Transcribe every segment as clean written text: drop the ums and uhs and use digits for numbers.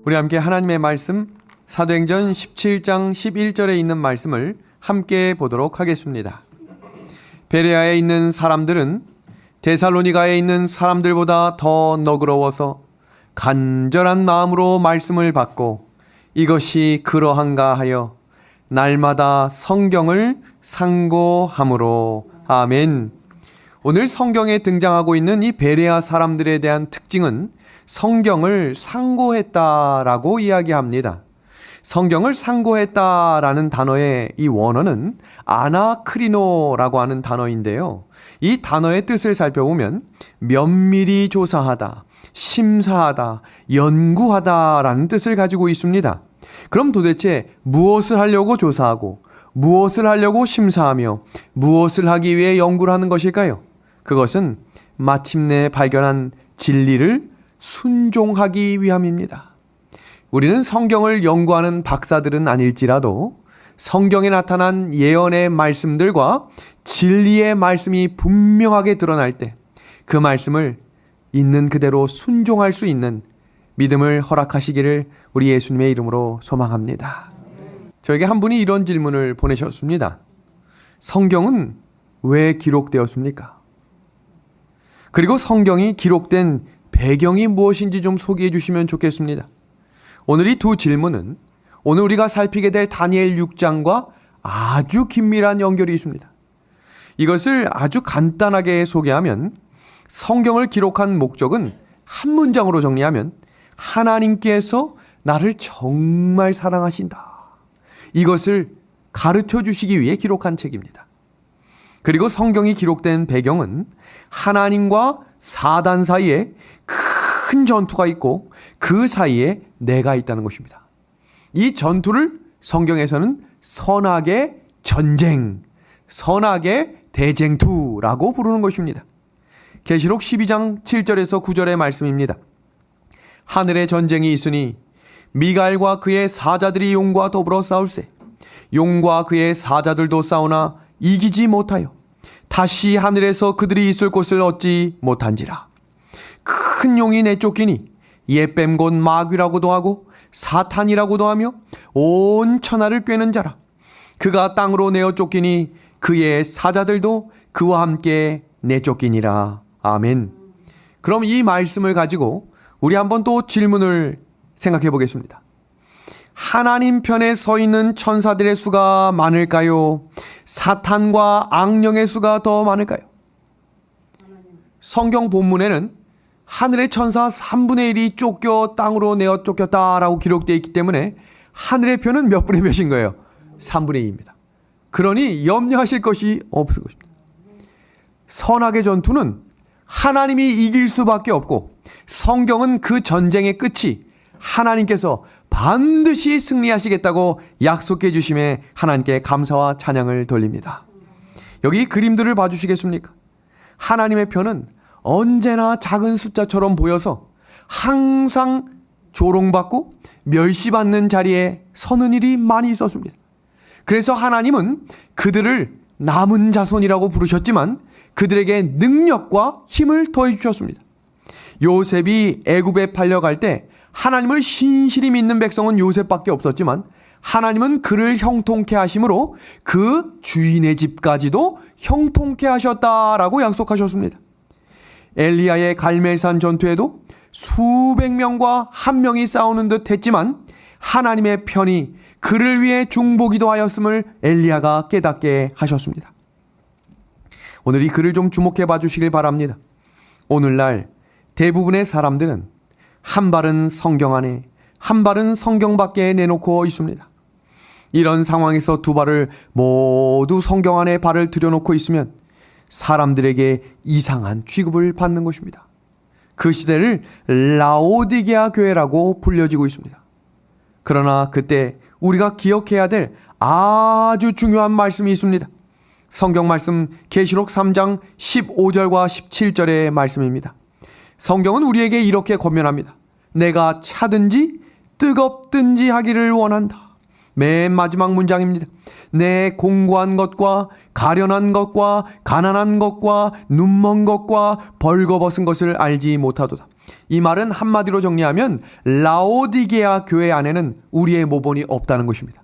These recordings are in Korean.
우리 함께 하나님의 말씀 사도행전 17장 11절에 있는 말씀을 함께 보도록 하겠습니다. 베레아에 있는 사람들은 데살로니가에 있는 사람들보다 더 너그러워서 간절한 마음으로 말씀을 받고 이것이 그러한가 하여 날마다 성경을 상고함으로. 아멘. 오늘 성경에 등장하고 있는 이 베레아 사람들에 대한 특징은 성경을 상고했다라고 이야기합니다. 성경을 상고했다라는 단어의 이 원어는 아나크리노라고 하는 단어인데요. 이 단어의 뜻을 살펴보면 면밀히 조사하다, 심사하다, 연구하다라는 뜻을 가지고 있습니다. 그럼 도대체 무엇을 하려고 조사하고 무엇을 하려고 심사하며 무엇을 하기 위해 연구를 하는 것일까요? 그것은 마침내 발견한 진리를 순종하기 위함입니다. 우리는 성경을 연구하는 박사들은 아닐지라도 성경에 나타난 예언의 말씀들과 진리의 말씀이 분명하게 드러날 때 그 말씀을 있는 그대로 순종할 수 있는 믿음을 허락하시기를 우리 예수님의 이름으로 소망합니다. 저에게 한 분이 이런 질문을 보내셨습니다. 성경은 왜 기록되었습니까? 그리고 성경이 기록된 배경이 무엇인지 좀 소개해 주시면 좋겠습니다. 오늘 이 두 질문은 오늘 우리가 살피게 될 다니엘 6장과 아주 긴밀한 연결이 있습니다. 이것을 아주 간단하게 소개하면 성경을 기록한 목적은 한 문장으로 정리하면 하나님께서 나를 정말 사랑하신다. 이것을 가르쳐 주시기 위해 기록한 책입니다. 그리고 성경이 기록된 배경은 하나님과 사단 사이에 큰 전투가 있고 그 사이에 내가 있다는 것입니다. 이 전투를 성경에서는 선악의 전쟁, 선악의 대쟁투라고 부르는 것입니다. 계시록 12장 7절에서 9절의 말씀입니다. 하늘에 전쟁이 있으니 미갈과 그의 사자들이 용과 더불어 싸울세. 용과 그의 사자들도 싸우나 이기지 못하여 다시 하늘에서 그들이 있을 곳을 얻지 못한지라. 큰 용이 내쫓기니 옛뱀 곧 마귀라고도 하고 사탄이라고도 하며 온 천하를 꿰는 자라. 그가 땅으로 내어 쫓기니 그의 사자들도 그와 함께 내쫓기니라. 아멘. 그럼 이 말씀을 가지고 우리 한번 또 질문을 생각해 보겠습니다. 하나님 편에 서 있는 천사들의 수가 많을까요? 사탄과 악령의 수가 더 많을까요? 성경 본문에는 하늘의 천사 3분의 1이 쫓겨 땅으로 내어 쫓겼다라고 기록되어 있기 때문에 하늘의 표는 몇 분의 몇인 거예요? 3분의 2입니다. 그러니 염려하실 것이 없을 것입니다. 선악의 전투는 하나님이 이길 수밖에 없고 성경은 그 전쟁의 끝이 하나님께서 반드시 승리하시겠다고 약속해 주심에 하나님께 감사와 찬양을 돌립니다. 여기 그림들을 봐주시겠습니까? 하나님의 표는 언제나 작은 숫자처럼 보여서 항상 조롱받고 멸시받는 자리에 서는 일이 많이 있었습니다. 그래서 하나님은 그들을 남은 자손이라고 부르셨지만 그들에게 능력과 힘을 더해 주셨습니다. 요셉이 애굽에 팔려갈 때 하나님을 신실히 믿는 백성은 요셉밖에 없었지만 하나님은 그를 형통케 하심으로 그 주인의 집까지도 형통케 하셨다라고 약속하셨습니다. 엘리야의 갈멜산 전투에도 수백 명과 한 명이 싸우는 듯 했지만 하나님의 편이 그를 위해 중보기도 하였음을 엘리야가 깨닫게 하셨습니다. 오늘 이 글을 좀 주목해 봐 주시길 바랍니다. 오늘날 대부분의 사람들은 한 발은 성경 안에 한 발은 성경 밖에 내놓고 있습니다. 이런 상황에서 두 발을 모두 성경 안에 발을 들여놓고 있으면 사람들에게 이상한 취급을 받는 것입니다. 그 시대를 라오디게아 교회라고 불려지고 있습니다. 그러나 그때 우리가 기억해야 될 아주 중요한 말씀이 있습니다. 성경 말씀 계시록 3장 15절과 17절의 말씀입니다. 성경은 우리에게 이렇게 권면합니다. 내가 차든지 뜨겁든지 하기를 원한다. 맨 마지막 문장입니다. 내 공고한 것과 가련한 것과 가난한 것과 눈먼 것과 벌거벗은 것을 알지 못하도다. 이 말은 한마디로 정리하면 라오디게아 교회 안에는 우리의 모본이 없다는 것입니다.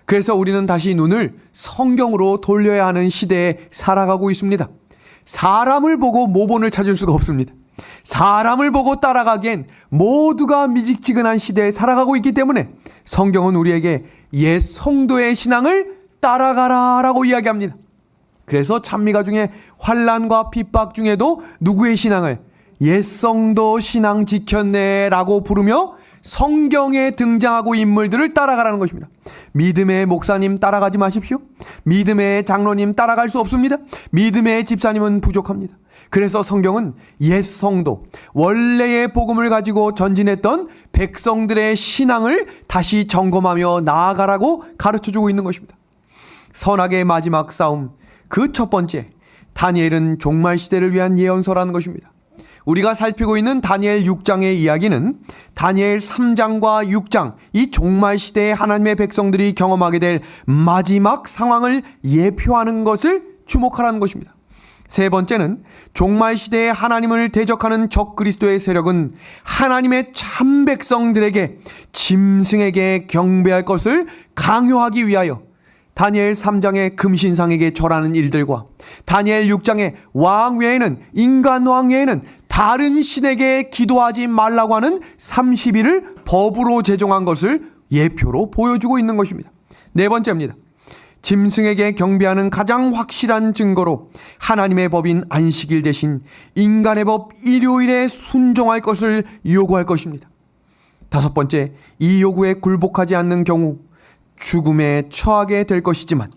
그래서 우리는 다시 눈을 성경으로 돌려야 하는 시대에 살아가고 있습니다. 사람을 보고 모본을 찾을 수가 없습니다. 사람을 보고 따라가기엔 모두가 미직지근한 시대에 살아가고 있기 때문에 성경은 우리에게 옛 성도의 신앙을 따라가라 라고 이야기합니다. 그래서 찬미가 중에 환난과 핍박 중에도 누구의 신앙을 옛 성도 신앙 지켰네 라고 부르며 성경에 등장하고 인물들을 따라가라는 것입니다. 믿음의 목사님 따라가지 마십시오. 믿음의 장로님 따라갈 수 없습니다. 믿음의 집사님은 부족합니다. 그래서 성경은 옛 성도, 원래의 복음을 가지고 전진했던 백성들의 신앙을 다시 점검하며 나아가라고 가르쳐주고 있는 것입니다. 선악의 마지막 싸움, 그 첫 번째, 다니엘은 종말 시대를 위한 예언서라는 것입니다. 우리가 살피고 있는 다니엘 6장의 이야기는 다니엘 3장과 6장, 이 종말 시대에 하나님의 백성들이 경험하게 될 마지막 상황을 예표하는 것을 주목하라는 것입니다. 세 번째는 종말 시대에 하나님을 대적하는 적 그리스도의 세력은 하나님의 참 백성들에게 짐승에게 경배할 것을 강요하기 위하여 다니엘 3장의 금신상에게 절하는 일들과 다니엘 6장의 왕 외에는, 인간 왕 외에는 다른 신에게 기도하지 말라고 하는 30일을 법으로 제정한 것을 예표로 보여주고 있는 것입니다. 네 번째입니다. 짐승에게 경배하는 가장 확실한 증거로 하나님의 법인 안식일 대신 인간의 법 일요일에 순종할 것을 요구할 것입니다. 다섯 번째, 이 요구에 굴복하지 않는 경우 죽음에 처하게 될 것이지만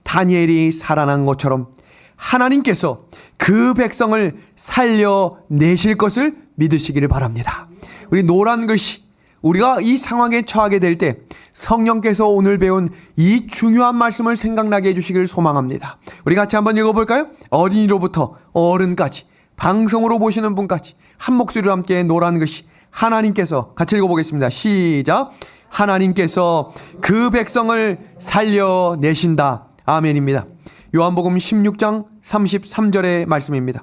다니엘이 살아난 것처럼 하나님께서 그 백성을 살려내실 것을 믿으시기를 바랍니다. 우리 노란 글씨, 우리가 이 상황에 처하게 될 때 성령께서 오늘 배운 이 중요한 말씀을 생각나게 해주시길 소망합니다. 우리 같이 한번 읽어볼까요? 어린이로부터 어른까지, 방송으로 보시는 분까지 한 목소리로 함께 노란 글씨, 하나님께서, 같이 읽어보겠습니다. 시작. 하나님께서 그 백성을 살려내신다. 아멘입니다. 요한복음 16장 33절의 말씀입니다.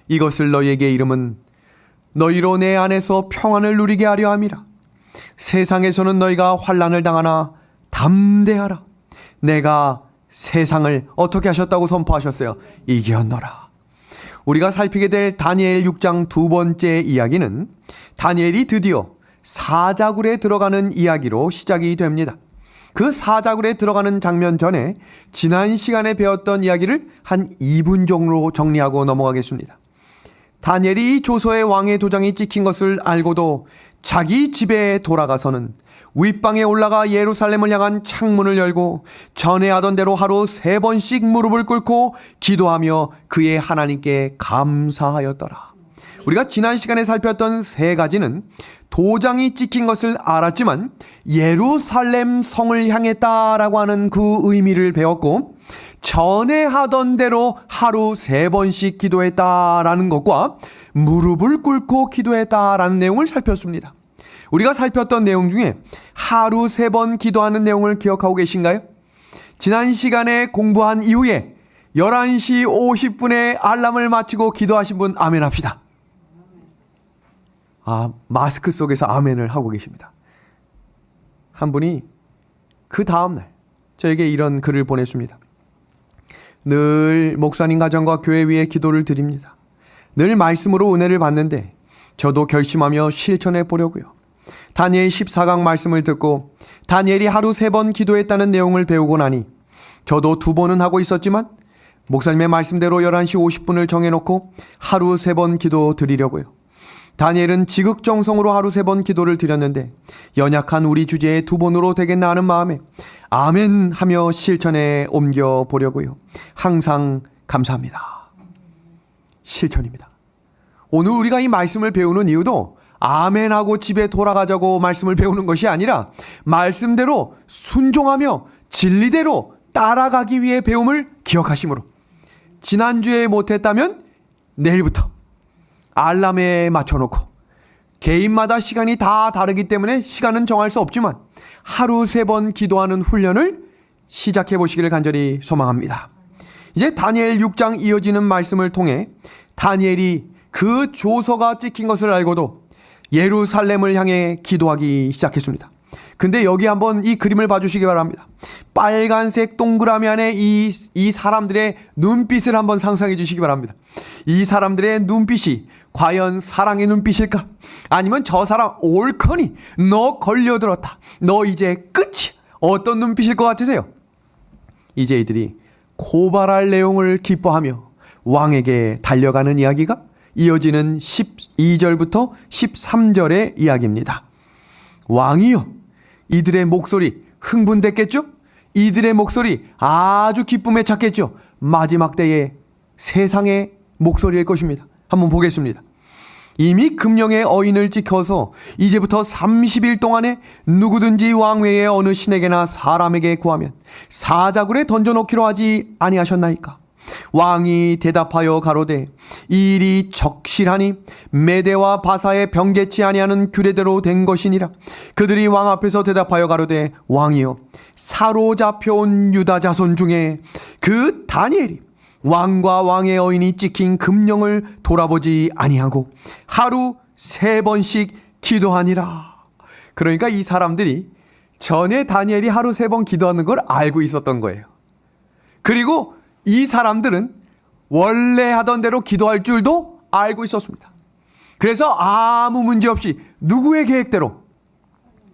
이것을 너희에게 이름은 너희로 내 안에서 평안을 누리게 하려 함이라. 세상에서는 너희가 환난을 당하나 담대하라. 내가 세상을 어떻게 하셨다고 선포하셨어요? 이겼노라. 우리가 살피게 될 다니엘 6장 두 번째 이야기는 다니엘이 드디어 사자굴에 들어가는 이야기로 시작이 됩니다. 그 사자굴에 들어가는 장면 전에 지난 시간에 배웠던 이야기를 한 2분 정도로 정리하고 넘어가겠습니다. 다니엘이 이 조서에 왕의 도장이 찍힌 것을 알고도 자기 집에 돌아가서는 윗방에 올라가 예루살렘을 향한 창문을 열고 전에 하던 대로 하루 3번씩 무릎을 꿇고 기도하며 그의 하나님께 감사하였더라. 우리가 지난 시간에 살폈던 세 가지는 도장이 찍힌 것을 알았지만 예루살렘 성을 향했다라고 하는 그 의미를 배웠고, 전에 하던 대로 하루 3번씩 기도했다라는 것과 무릎을 꿇고 기도했다라는 내용을 살폈습니다. 우리가 살폈던 내용 중에 하루 3번 기도하는 내용을 기억하고 계신가요? 지난 시간에 공부한 이후에 11시 50분에 알람을 맞추고 기도하신 분 아멘 합시다. 마스크 속에서 아멘을 하고 계십니다. 한 분이 그 다음날 저에게 이런 글을 보냈습니다. 늘 목사님 가정과 교회 위에 기도를 드립니다. 늘 말씀으로 은혜를 받는데 저도 결심하며 실천해 보려고요. 다니엘 14강 말씀을 듣고 다니엘이 하루 3번 기도했다는 내용을 배우고 나니 저도 2번은 하고 있었지만 목사님의 말씀대로 11시 50분을 정해놓고 하루 3번 기도 드리려고요. 다니엘은 지극정성으로 하루 3번 기도를 드렸는데 연약한 우리 주제에 2번으로 되겠나 하는 마음에 아멘 하며 실천에 옮겨 보려고요. 항상 감사합니다. 실천입니다. 오늘 우리가 이 말씀을 배우는 이유도 아멘하고 집에 돌아가자고 말씀을 배우는 것이 아니라 말씀대로 순종하며 진리대로 따라가기 위해 배움을 기억하심으로, 지난주에 못했다면 내일부터 알람에 맞춰놓고, 개인마다 시간이 다 다르기 때문에 시간은 정할 수 없지만 하루 3번 기도하는 훈련을 시작해 보시기를 간절히 소망합니다. 이제 다니엘 6장 이어지는 말씀을 통해 다니엘이 그 조서가 찍힌 것을 알고도 예루살렘을 향해 기도하기 시작했습니다. 근데 여기 한번 이 그림을 봐주시기 바랍니다. 빨간색 동그라미 안에 이 사람들의 눈빛을 한번 상상해 주시기 바랍니다. 이 사람들의 눈빛이 과연 사랑의 눈빛일까? 아니면 저 사람 옳거니 너 걸려들었다, 너 이제 끝이, 어떤 눈빛일 것 같으세요? 이제 이들이 고발할 내용을 기뻐하며 왕에게 달려가는 이야기가 이어지는 12절부터 13절의 이야기입니다. 왕이여, 이들의 목소리 흥분됐겠죠? 이들의 목소리 아주 기쁨에 찼겠죠? 마지막 때의 세상의 목소리일 것입니다. 한번 보겠습니다. 이미 금령의 어인을 지켜서 이제부터 30일 동안에 누구든지 왕외의 어느 신에게나 사람에게 구하면 사자굴에 던져놓기로 하지 아니하셨나이까? 왕이 대답하여 가로되 이 일이 적실하니 메대와 바사의 병개치 아니하는 규례대로 된 것이니라. 그들이 왕 앞에서 대답하여 가로되 왕이여, 사로잡혀온 유다 자손 중에 그 다니엘이 왕과 왕의 어인이 찍힌 금령을 돌아보지 아니하고 하루 3번씩 기도하니라. 그러니까 이 사람들이 전에 다니엘이 하루 3번 기도하는 걸 알고 있었던 거예요. 그리고 이 사람들은 원래 하던 대로 기도할 줄도 알고 있었습니다. 그래서 아무 문제 없이 누구의 계획대로,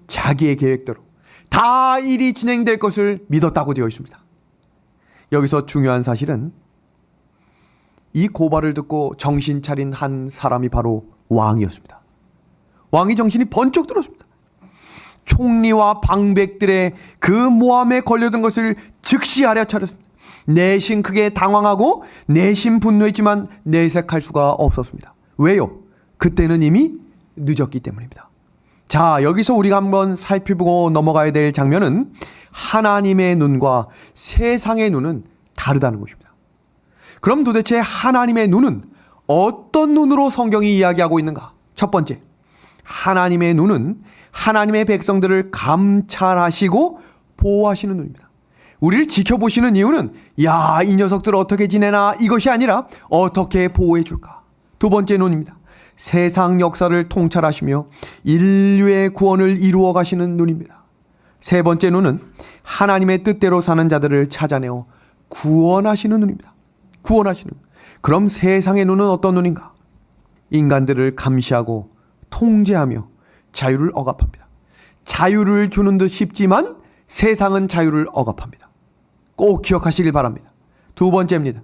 자기의 계획대로 다 일이 진행될 것을 믿었다고 되어 있습니다. 여기서 중요한 사실은 이 고발을 듣고 정신 차린 한 사람이 바로 왕이었습니다. 왕이 정신이 번쩍 들었습니다. 총리와 방백들의 그 모함에 걸려든 것을 즉시 알아차렸습니다. 내심 크게 당황하고 내심 분노했지만 내색할 수가 없었습니다. 왜요? 그때는 이미 늦었기 때문입니다. 자, 여기서 우리가 한번 살펴보고 넘어가야 될 장면은 하나님의 눈과 세상의 눈은 다르다는 것입니다. 그럼 도대체 하나님의 눈은 어떤 눈으로 성경이 이야기하고 있는가? 첫 번째, 하나님의 눈은 하나님의 백성들을 감찰하시고 보호하시는 눈입니다. 우리를 지켜보시는 이유는 야, 이 녀석들 어떻게 지내나 이것이 아니라 어떻게 보호해 줄까? 두 번째 눈입니다. 세상 역사를 통찰하시며 인류의 구원을 이루어 가시는 눈입니다. 세 번째 눈은 하나님의 뜻대로 사는 자들을 찾아내어 구원하시는 눈입니다. 구원하시는 눈. 그럼 세상의 눈은 어떤 눈인가? 인간들을 감시하고 통제하며 자유를 억압합니다. 자유를 주는 듯 싶지만 세상은 자유를 억압합니다. 꼭 기억하시길 바랍니다. 두 번째입니다.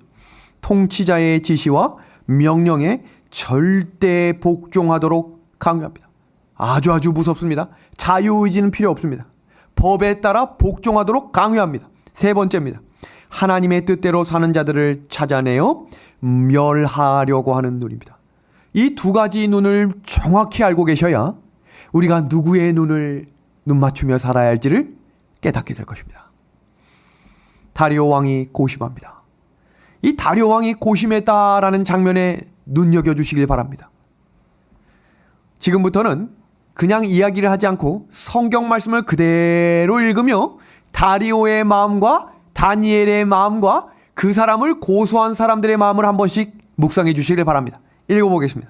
통치자의 지시와 명령에 절대 복종하도록 강요합니다. 아주 무섭습니다. 자유의지는 필요 없습니다. 법에 따라 복종하도록 강요합니다. 세 번째입니다. 하나님의 뜻대로 사는 자들을 찾아내어 멸하려고 하는 눈입니다. 이 두 가지 눈을 정확히 알고 계셔야 우리가 누구의 눈을 눈맞추며 살아야 할지를 깨닫게 될 것입니다. 다리오 왕이 고심합니다. 이 다리오 왕이 고심했다라는 장면에 눈여겨주시길 바랍니다. 지금부터는 그냥 이야기를 하지 않고 성경 말씀을 그대로 읽으며 다리오의 마음과 다니엘의 마음과 그 사람을 고소한 사람들의 마음을 한 번씩 묵상해 주시길 바랍니다. 읽어보겠습니다.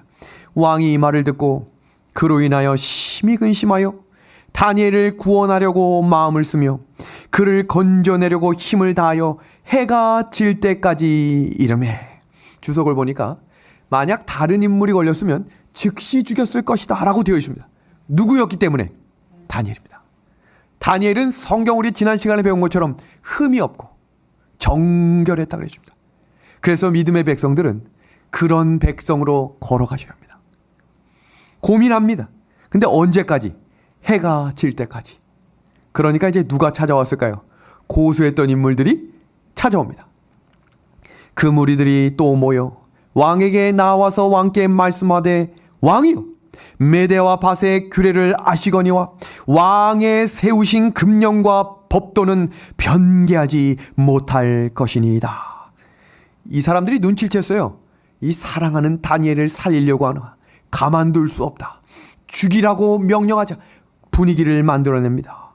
왕이 이 말을 듣고 그로 인하여 심히 근심하여 다니엘을 구원하려고 마음을 쓰며 그를 건져내려고 힘을 다하여 해가 질 때까지 이르매. 주석을 보니까 만약 다른 인물이 걸렸으면 즉시 죽였을 것이다 라고 되어 있습니다. 누구였기 때문에? 다니엘입니다. 다니엘은 성경 우리 지난 시간에 배운 것처럼 흠이 없고 정결했다 그랬습니다. 그래서 믿음의 백성들은 그런 백성으로 걸어가셔야 합니다. 고민합니다. 근데 언제까지? 해가 질 때까지. 그러니까 이제 누가 찾아왔을까요? 고소했던 인물들이 찾아옵니다. 그 무리들이 또 모여 왕에게 나와서 왕께 말씀하되 왕이여, 메대와 바세의 규례를 아시거니와 왕의 세우신 금령과 법도는 변개하지 못할 것이니이다. 이 사람들이 눈치를 챘어요. 이 사랑하는 다니엘을 살리려고 하나 가만둘 수 없다. 죽이라고 명령하자. 분위기를 만들어냅니다.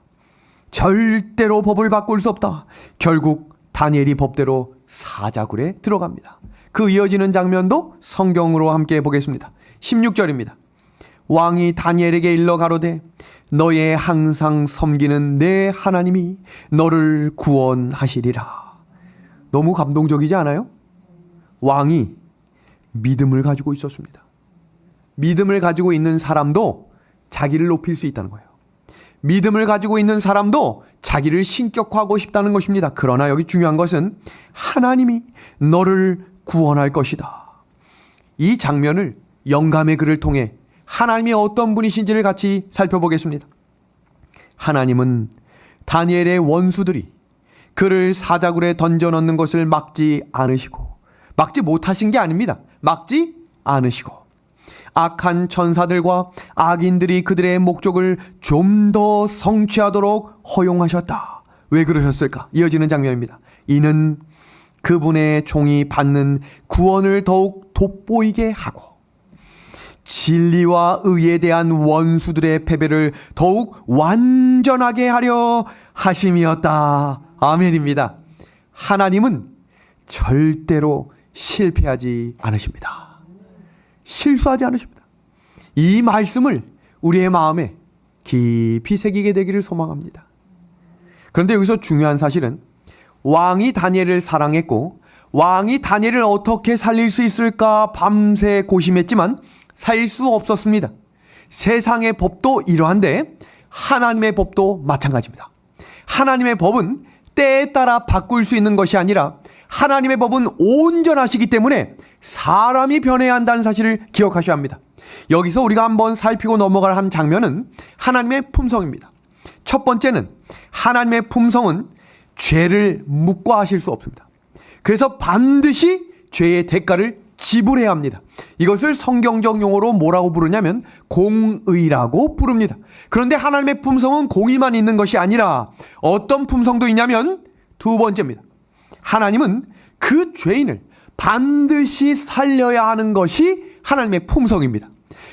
절대로 법을 바꿀 수 없다. 결국 다니엘이 법대로 사자굴에 들어갑니다. 그 이어지는 장면도 성경으로 함께 보겠습니다. 16절입니다. 왕이 다니엘에게 일러 가로되 너의 항상 섬기는 내 하나님이 너를 구원하시리라. 너무 감동적이지 않아요? 왕이 믿음을 가지고 있었습니다. 믿음을 가지고 있는 사람도 자기를 높일 수 있다는 거예요. 믿음을 가지고 있는 사람도 자기를 신격화하고 싶다는 것입니다. 그러나 여기 중요한 것은 하나님이 너를 구원할 것이다. 이 장면을 영감의 글을 통해 하나님이 어떤 분이신지를 같이 살펴보겠습니다. 하나님은 다니엘의 원수들이 그를 사자굴에 던져넣는 것을 막지 않으시고, 막지 못하신 게 아닙니다. 막지 않으시고 악한 천사들과 악인들이 그들의 목적을 좀 더 성취하도록 허용하셨다. 왜 그러셨을까? 이어지는 장면입니다. 이는 그분의 종이 받는 구원을 더욱 돋보이게 하고 진리와 의에 대한 원수들의 패배를 더욱 완전하게 하려 하심이었다. 아멘입니다. 하나님은 절대로 실패하지 않으십니다. 실수하지 않으십니다. 이 말씀을 우리의 마음에 깊이 새기게 되기를 소망합니다. 그런데 여기서 중요한 사실은 왕이 다니엘을 사랑했고 왕이 다니엘을 어떻게 살릴 수 있을까 밤새 고심했지만 살릴 수 없었습니다. 세상의 법도 이러한데 하나님의 법도 마찬가지입니다. 하나님의 법은 때에 따라 바꿀 수 있는 것이 아니라 하나님의 법은 온전하시기 때문에 사람이 변해야 한다는 사실을 기억하셔야 합니다. 여기서 우리가 한번 살피고 넘어갈 한 장면은 하나님의 품성입니다. 첫 번째는 하나님의 품성은 죄를 묵과하실 수 없습니다. 그래서 반드시 죄의 대가를 지불해야 합니다. 이것을 성경적 용어로 뭐라고 부르냐면 공의라고 부릅니다. 그런데 하나님의 품성은 공의만 있는 것이 아니라 어떤 품성도 있냐면 두 번째입니다. 하나님은 그 죄인을 반드시 살려야 하는 것이 하나님의 품성입니다.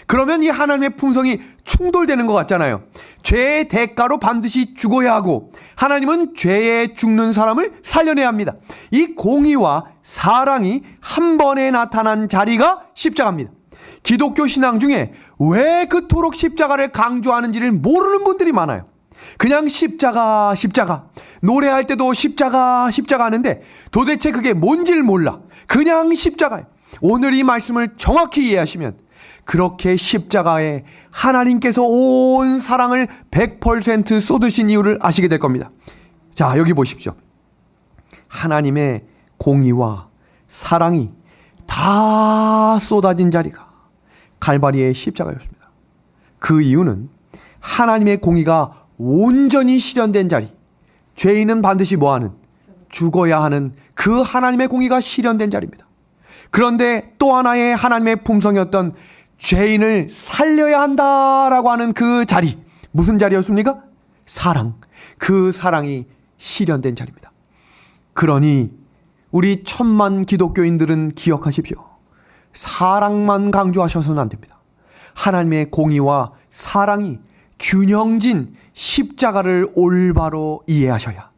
그러면 이 하나님의 품성이 충돌되는 것 같잖아요. 죄의 대가로 반드시 죽어야 하고 하나님은 죄에 죽는 사람을 살려내야 합니다. 이 공의와 사랑이 한 번에 나타난 자리가 십자가입니다. 기독교 신앙 중에 왜 그토록 십자가를 강조하는지를 모르는 분들이 많아요. 그냥 십자가 노래할 때도 십자가 하는데 도대체 그게 뭔지를 몰라. 그냥 십자가예요. 오늘 이 말씀을 정확히 이해하시면 그렇게 십자가에 하나님께서 온 사랑을 100% 쏟으신 이유를 아시게 될 겁니다. 자, 여기 보십시오. 하나님의 공의와 사랑이 다 쏟아진 자리가 갈바리의 십자가였습니다. 그 이유는 하나님의 공의가 온전히 실현된 자리, 죄인은 반드시 뭐하는? 죽어야 하는 그 하나님의 공의가 실현된 자리입니다. 그런데 또 하나의 하나님의 품성이었던 죄인을 살려야 한다라고 하는 그 자리, 무슨 자리였습니까? 사랑. 그 사랑이 실현된 자리입니다. 그러니 우리 천만 기독교인들은 기억하십시오. 사랑만 강조하셔서는 안 됩니다. 하나님의 공의와 사랑이 균형진 십자가를 올바로 이해하셔야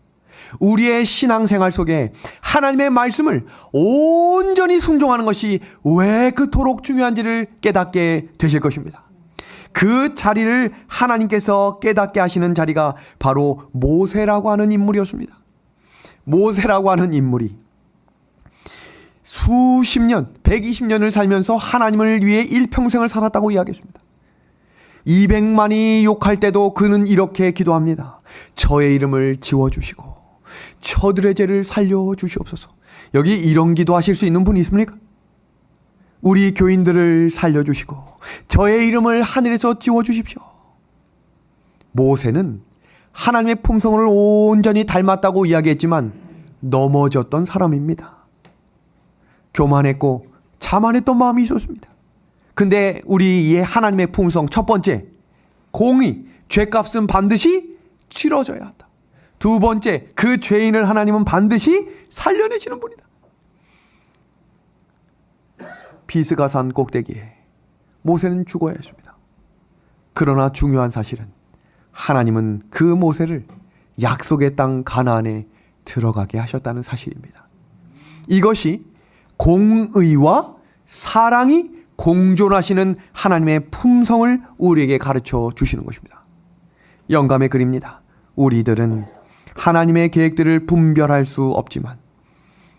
우리의 신앙생활 속에 하나님의 말씀을 온전히 순종하는 것이 왜 그토록 중요한지를 깨닫게 되실 것입니다. 그 자리를 하나님께서 깨닫게 하시는 자리가 바로 모세라고 하는 인물이었습니다. 모세라고 하는 인물이 수십 년, 120년을 살면서 하나님을 위해 일평생을 살았다고 이야기했습니다. 200만이 욕할 때도 그는 이렇게 기도합니다. 저의 이름을 지워주시고 저들의 죄를 살려주시옵소서. 여기 이런 기도하실 수 있는 분이 있습니까? 우리 교인들을 살려주시고 저의 이름을 하늘에서 지워주십시오. 모세는 하나님의 품성을 온전히 닮았다고 이야기했지만 넘어졌던 사람입니다. 교만했고 자만했던 마음이 있었습니다. 근데 우리의 하나님의 품성 첫 번째, 공의, 죄값은 반드시 치러져야 한다. 두 번째, 그 죄인을 하나님은 반드시 살려내시는 분이다. 비스가산 꼭대기에 모세는 죽어야 했습니다. 그러나 중요한 사실은 하나님은 그 모세를 약속의 땅 가나안에 들어가게 하셨다는 사실입니다. 이것이 공의와 사랑이 공존하시는 하나님의 품성을 우리에게 가르쳐 주시는 것입니다. 영감의 글입니다. 우리들은 하나님의 계획들을 분별할 수 없지만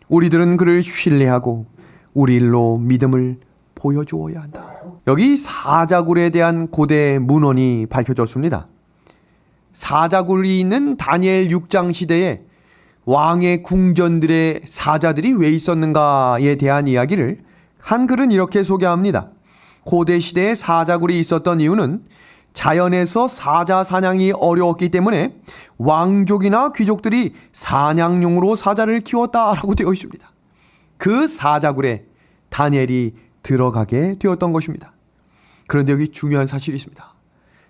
우리들은 그를 신뢰하고 우리 일로 믿음을 보여주어야 한다. 여기 사자굴에 대한 고대 문헌이 밝혀졌습니다. 사자굴이 있는 다니엘 6장 시대에 왕의 궁전들의 사자들이 왜 있었는가에 대한 이야기를 한글은 이렇게 소개합니다. 고대 시대에 사자굴이 있었던 이유는 자연에서 사자 사냥이 어려웠기 때문에 왕족이나 귀족들이 사냥용으로 사자를 키웠다라고 되어 있습니다. 그 사자굴에 다니엘이 들어가게 되었던 것입니다. 그런데 여기 중요한 사실이 있습니다.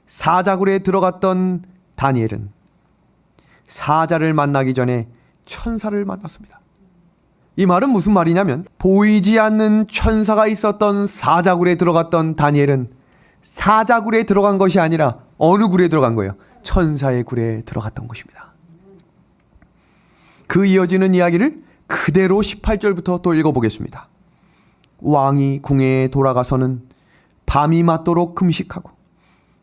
사자굴에 들어갔던 다니엘은 사자를 만나기 전에 천사를 만났습니다. 이 말은 무슨 말이냐면 보이지 않는 천사가 있었던 사자굴에 들어갔던 다니엘은 사자굴에 들어간 것이 아니라 어느 굴에 들어간 거예요? 천사의 굴에 들어갔던 것입니다. 그 이어지는 이야기를 그대로 18절부터 또 읽어보겠습니다. 왕이 궁에 돌아가서는 밤이 맞도록 금식하고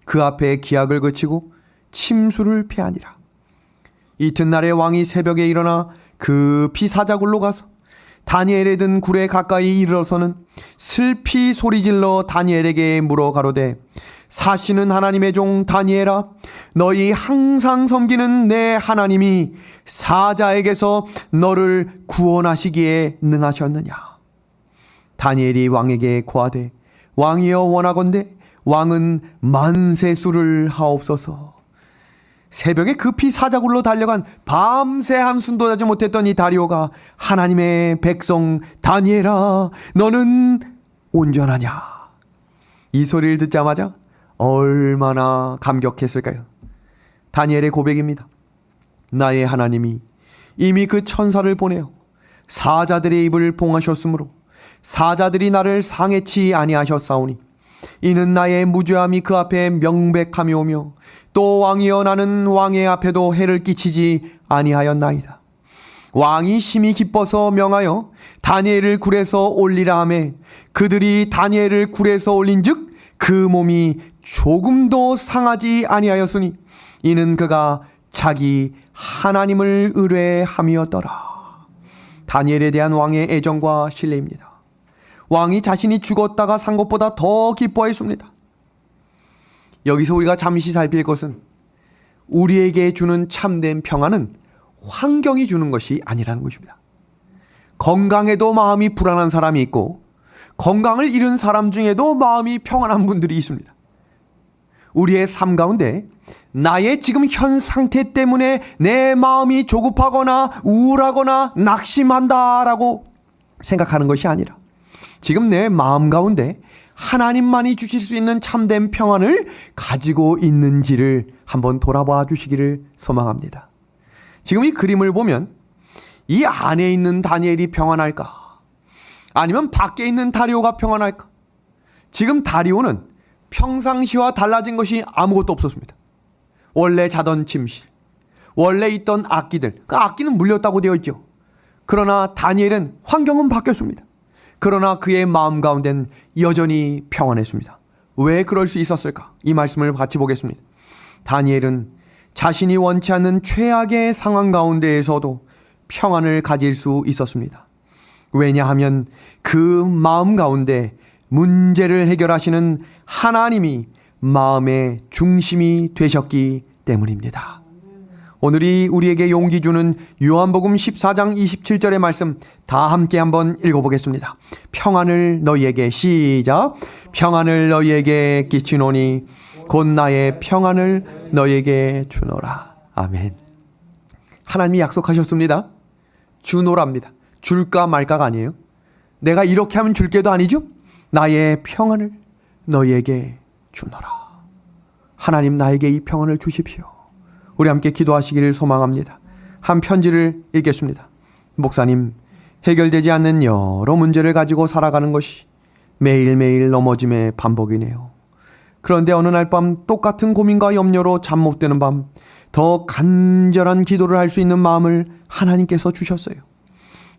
그 앞에 기약을 그치고 침수를 피하니라. 이튿날에 왕이 새벽에 일어나 급히 사자굴로 가서 다니엘에 든 굴에 가까이 이르러서는 슬피 소리질러 다니엘에게 물어 가로되 사시는 하나님의 종 다니엘아, 너희 항상 섬기는 내 하나님이 사자에게서 너를 구원하시기에 능하셨느냐. 다니엘이 왕에게 고하되 왕이여 원하건대 왕은 만세 수를 하옵소서. 새벽에 급히 사자굴로 달려간 밤새 한숨도 자지 못했던 이 다리오가 하나님의 백성 다니엘아, 너는 온전하냐. 이 소리를 듣자마자 얼마나 감격했을까요? 다니엘의 고백입니다. 나의 하나님이 이미 그 천사를 보내어 사자들의 입을 봉하셨으므로 사자들이 나를 상해치 아니하셨사오니 이는 나의 무죄함이 그 앞에 명백함이오며 또 왕이여 나는 왕의 앞에도 해를 끼치지 아니하였나이다. 왕이 심히 기뻐서 명하여 다니엘을 굴에서 올리라 하매 그들이 다니엘을 굴에서 올린즉 그 몸이 조금도 상하지 아니하였으니 이는 그가 자기 하나님을 의뢰함이었더라. 다니엘에 대한 왕의 애정과 신뢰입니다. 왕이 자신이 죽었다가 산 것보다 더 기뻐했습니다. 여기서 우리가 잠시 살필 것은 우리에게 주는 참된 평안은 환경이 주는 것이 아니라는 것입니다. 건강에도 마음이 불안한 사람이 있고 건강을 잃은 사람 중에도 마음이 평안한 분들이 있습니다. 우리의 삶 가운데 나의 지금 현 상태 때문에 내 마음이 조급하거나 우울하거나 낙심한다라고 생각하는 것이 아니라 지금 내 마음 가운데 하나님만이 주실 수 있는 참된 평안을 가지고 있는지를 한번 돌아봐 주시기를 소망합니다. 지금 이 그림을 보면 이 안에 있는 다니엘이 평안할까? 아니면 밖에 있는 다리오가 평안할까? 지금 다리오는 평상시와 달라진 것이 아무것도 없었습니다. 원래 자던 침실, 원래 있던 악기들, 그 악기는 물렸다고 되어 있죠. 그러나 다니엘은 환경은 바뀌었습니다. 그러나 그의 마음 가운데는 여전히 평안했습니다. 왜 그럴 수 있었을까? 이 말씀을 같이 보겠습니다. 다니엘은 자신이 원치 않는 최악의 상황 가운데에서도 평안을 가질 수 있었습니다. 왜냐하면 그 마음 가운데 문제를 해결하시는 하나님이 마음의 중심이 되셨기 때문입니다. 오늘이 우리에게 용기 주는 요한복음 14장 27절의 말씀 다 함께 한번 읽어보겠습니다. 평안을 너희에게 시작. 평안을 너희에게 끼치노니 곧 나의 평안을 너희에게 주노라. 아멘. 하나님이 약속하셨습니다. 주노랍니다. 줄까 말까가 아니에요. 내가 이렇게 하면 줄게도 아니죠. 나의 평안을 너희에게 주노라. 하나님 나에게 이 평안을 주십시오. 우리 함께 기도하시기를 소망합니다. 한 편지를 읽겠습니다. 목사님, 해결되지 않는 여러 문제를 가지고 살아가는 것이 매일매일 넘어짐의 반복이네요. 그런데 어느 날 밤 똑같은 고민과 염려로 잠 못 드는 밤 더 간절한 기도를 할 수 있는 마음을 하나님께서 주셨어요.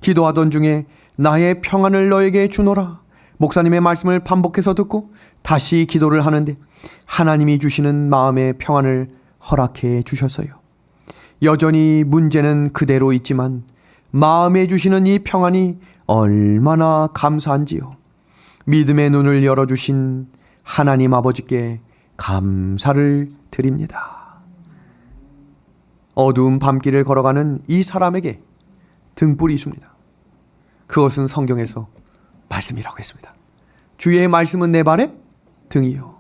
기도하던 중에 나의 평안을 너에게 주노라. 목사님의 말씀을 반복해서 듣고 다시 기도를 하는데 하나님이 주시는 마음의 평안을 허락해 주셨어요. 여전히 문제는 그대로 있지만 마음에 주시는 이 평안이 얼마나 감사한지요. 믿음의 눈을 열어주신 하나님 아버지께 감사를 드립니다. 어두운 밤길을 걸어가는 이 사람에게 등불이 있습니다. 그것은 성경에서 말씀이라고 했습니다. 주의 말씀은 내 발에 등이요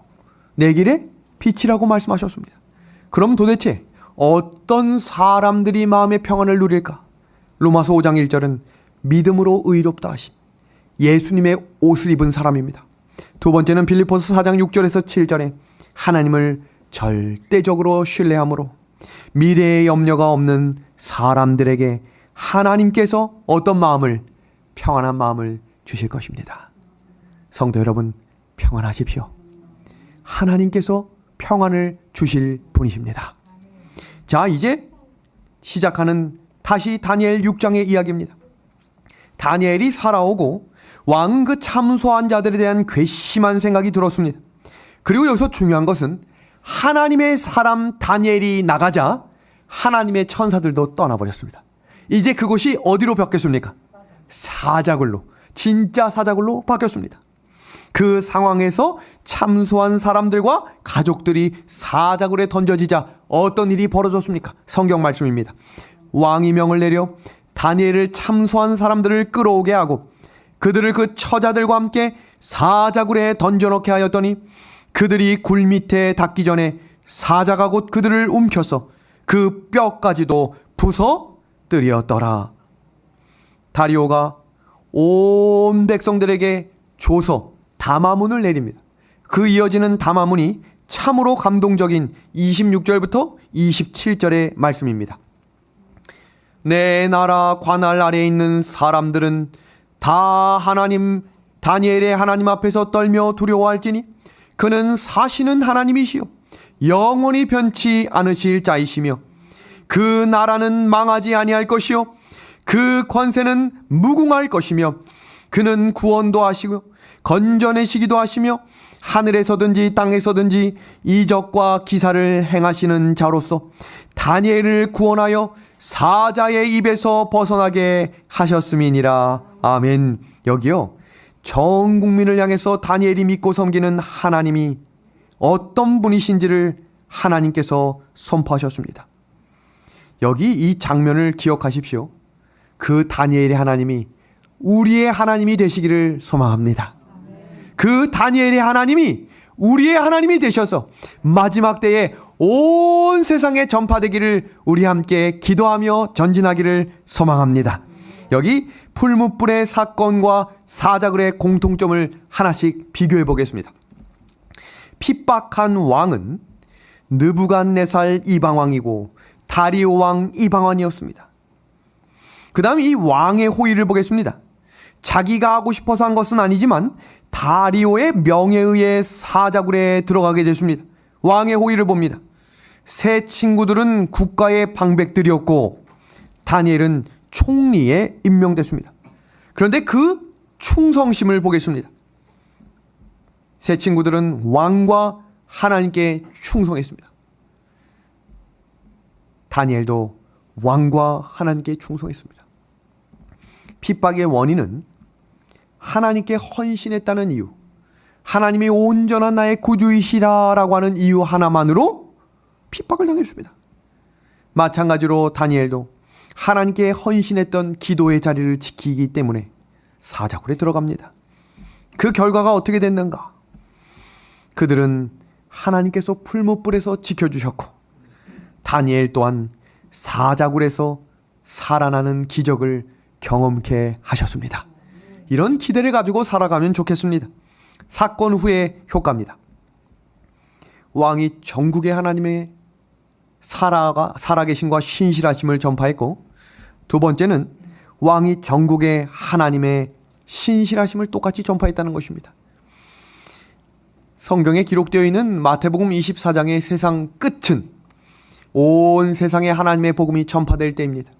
내 길에 빛이라고 말씀하셨습니다. 그럼 도대체 어떤 사람들이 마음의 평안을 누릴까? 로마서 5장 1절은 믿음으로 의롭다 하신 예수님의 옷을 입은 사람입니다. 두 번째는 빌립보서 4장 6절에서 7절에 하나님을 절대적으로 신뢰함으로 미래의 염려가 없는 사람들에게 하나님께서 어떤 마음을, 평안한 마음을 주실 것입니다. 성도 여러분, 평안하십시오. 하나님께서 평안을 주실 분이십니다. 자, 이제 시작하는 다시 다니엘 6장의 이야기입니다. 다니엘이 살아오고 왕은 그 참소한 자들에 대한 괘씸한 생각이 들었습니다. 그리고 여기서 중요한 것은 하나님의 사람 다니엘이 나가자 하나님의 천사들도 떠나버렸습니다. 이제 그곳이 어디로 바뀌었습니까? 사자굴로, 진짜 사자굴로 바뀌었습니다. 그 상황에서 참소한 사람들과 가족들이 사자굴에 던져지자 어떤 일이 벌어졌습니까? 성경 말씀입니다. 왕이 명을 내려 다니엘을 참소한 사람들을 끌어오게 하고 그들을 그 처자들과 함께 사자굴에 던져넣게 하였더니 그들이 굴 밑에 닿기 전에 사자가 곧 그들을 움켜서 그 뼈까지도 부서뜨렸더라. 다리오가 온 백성들에게 줘서 담화문을 내립니다. 그 이어지는 담화문이 참으로 감동적인 26절부터 27절의 말씀입니다. 내 나라 관할 아래에 있는 사람들은 다 하나님 다니엘의 하나님 앞에서 떨며 두려워할지니 그는 사시는 하나님이시요 영원히 변치 않으실 자이시며 그 나라는 망하지 아니할 것이요 그 권세는 무궁할 것이며 그는 구원도 하시고 건져내시기도 하시며 하늘에서든지 땅에서든지 이적과 기사를 행하시는 자로서 다니엘을 구원하여 사자의 입에서 벗어나게 하셨음이니라. 아멘. 여기요, 전 국민을 향해서 다니엘이 믿고 섬기는 하나님이 어떤 분이신지를 하나님께서 선포하셨습니다. 여기 이 장면을 기억하십시오. 그 다니엘의 하나님이 우리의 하나님이 되시기를 소망합니다. 그 다니엘의 하나님이 우리의 하나님이 되셔서 마지막 때에 온 세상에 전파되기를 우리 함께 기도하며 전진하기를 소망합니다. 여기 풀무불의 사건과 사자굴의 공통점을 하나씩 비교해 보겠습니다. 핍박한 왕은 느부갓네살 이방왕이고 다리오 왕 이방왕이었습니다. 그 다음 이 왕의 호의를 보겠습니다. 자기가 하고 싶어서 한 것은 아니지만 다리오의 명에 의해 사자굴에 들어가게 됐습니다. 왕의 호의를 봅니다. 세 친구들은 국가의 방백들이었고 다니엘은 총리에 임명됐습니다. 그런데 그 충성심을 보겠습니다. 세 친구들은 왕과 하나님께 충성했습니다. 다니엘도 왕과 하나님께 충성했습니다. 핍박의 원인은 하나님께 헌신했다는 이유, 하나님이 온전한 나의 구주이시라라고 하는 이유 하나만으로 핍박을 당했습니다. 마찬가지로 다니엘도 하나님께 헌신했던 기도의 자리를 지키기 때문에 사자굴에 들어갑니다. 그 결과가 어떻게 됐는가? 그들은 하나님께서 풀무불에서 지켜주셨고 다니엘 또한 사자굴에서 살아나는 기적을 경험케 하셨습니다. 이런 기대를 가지고 살아가면 좋겠습니다. 사건 후의 효과입니다. 왕이 전국의 하나님의 살아계심과 신실하심을 전파했고, 두 번째는 왕이 전국의 하나님의 신실하심을 똑같이 전파했다는 것입니다. 성경에 기록되어 있는 마태복음 24장의 세상 끝은 온 세상에 하나님의 복음이 전파될 때입니다.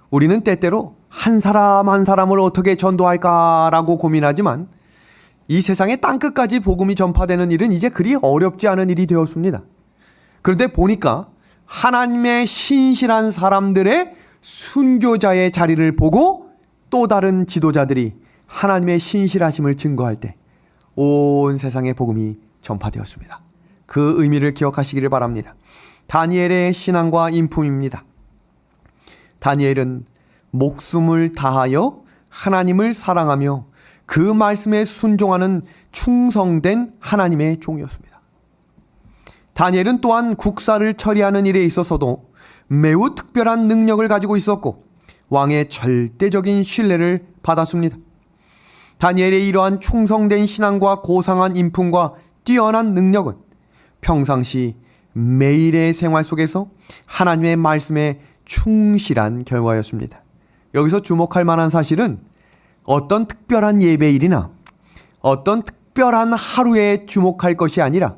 우리는 때때로 한 사람 한 사람을 어떻게 전도할까라고 고민하지만 이 세상의 땅끝까지 복음이 전파되는 일은 이제 그리 어렵지 않은 일이 되었습니다. 그런데 보니까 하나님의 신실한 사람들의 순교자의 자리를 보고 또 다른 지도자들이 하나님의 신실하심을 증거할 때 온 세상에 복음이 전파되었습니다. 그 의미를 기억하시기를 바랍니다. 다니엘의 신앙과 인품입니다. 다니엘은 목숨을 다하여 하나님을 사랑하며 그 말씀에 순종하는 충성된 하나님의 종이었습니다. 다니엘은 또한 국사를 처리하는 일에 있어서도 매우 특별한 능력을 가지고 있었고 왕의 절대적인 신뢰를 받았습니다. 다니엘의 이러한 충성된 신앙과 고상한 인품과 뛰어난 능력은 평상시 매일의 생활 속에서 하나님의 말씀에 충실한 결과였습니다. 여기서 주목할 만한 사실은 어떤 특별한 예배일이나 어떤 특별한 하루에 주목할 것이 아니라